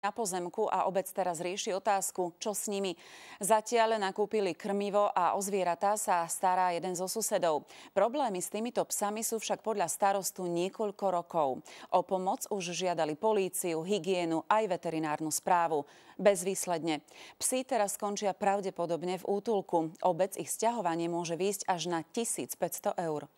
na pozemku a obec teraz rieši otázku, čo s nimi. Zatiaľ nakúpili krmivo a o zvieratá sa stará jeden zo susedov. Problémy s týmito psami sú však podľa starostu niekoľko rokov. O pomoc už žiadali políciu, hygienu aj veterinárnu správu. Bezvýsledne. Psi teraz skončia pravdepodobne v útulku. Obec ich sťahovanie môže výjsť až na 1500 eur.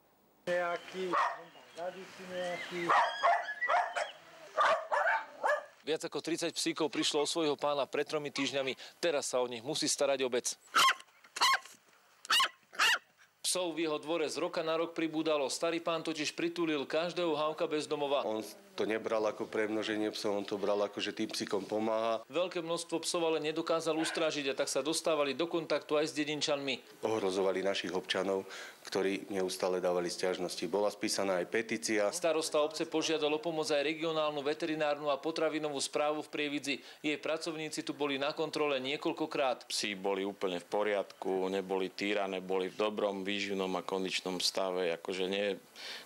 Viac ako 30 psíkov prišlo o svojho pána pred 3 týždňami. Teraz sa o nich musí starať obec. Psov v jeho dvore z roka na rok pribúdalo. Starý pán totiž pritulil každého hávka bez domova. On to nebral ako premnoženie psov, on to bral ako, že tým psíkom pomáha. Veľké množstvo psov ale nedokázal ustrážiť a tak sa dostávali do kontaktu aj s dedinčanmi. Ohrozovali našich občanov, ktorí neustále dávali sťažnosti. Bola spísaná aj petícia. Starosta obce požiadal o pomoc aj regionálnu veterinárnu a potravinovú správu v Prievidzi. Jej pracovníci tu boli na kontrole niekoľkokrát. Psi boli úplne v poriadku, neboli týrané, boli v dobrom výživnom a kondičnom stave. Akože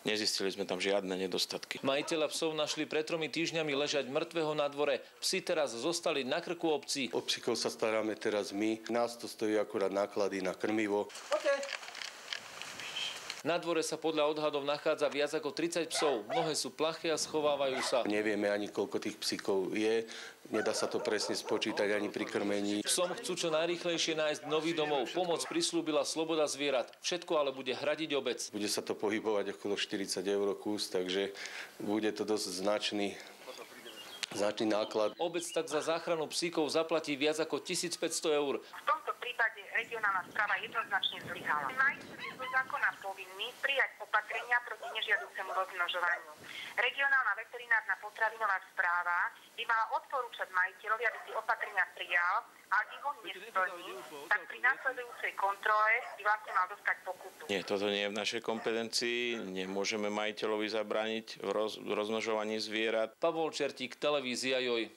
nezistili sme tam žiadne nedostatky. Majiteľa psov našli pred 3 týždňami ležať mŕtvého na dvore. Psi teraz zostali na krku obcí. O psíkov sa staráme teraz my. Nás to stojí akurát náklady na krmivo. Na dvore sa podľa odhadov nachádza viac ako 30 psov. Mnohé sú plaché a schovávajú sa. Nevieme ani, koľko tých psíkov je. Nedá sa to presne spočítať ani pri krmení. Psom chcú čo najrýchlejšie nájsť nový domov. Pomoc prislúbila Sloboda zvierat. Všetko ale bude hradiť obec. Bude sa to pohybovať okolo 40 eur kus, takže bude to dosť značný náklad. Obec tak za záchranu psíkov zaplatí viac ako 1500 eur. V tomto prípade regionálna správa jednoznačne zlyhala. Majiteľi sú zákona povinní prijať opatrenia proti nežiaducemu rozmnožovaniu. Regionálna veterinárna potravinová správa by mala odporúčať majiteľovi, aby si opatrenia prijal, a ak ich on nesplní, tak pri nasledujúcej kontrole by vlastne mal dostať pokutu. Nie, toto nie je v našej kompetencii. Nemôžeme majiteľovi zabrániť v rozmnožovaní zvierat. Pavol Čertík, televízia JOJ.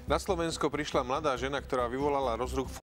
Na Slovensko prišla mladá žena, ktorá vyvolala rozruch v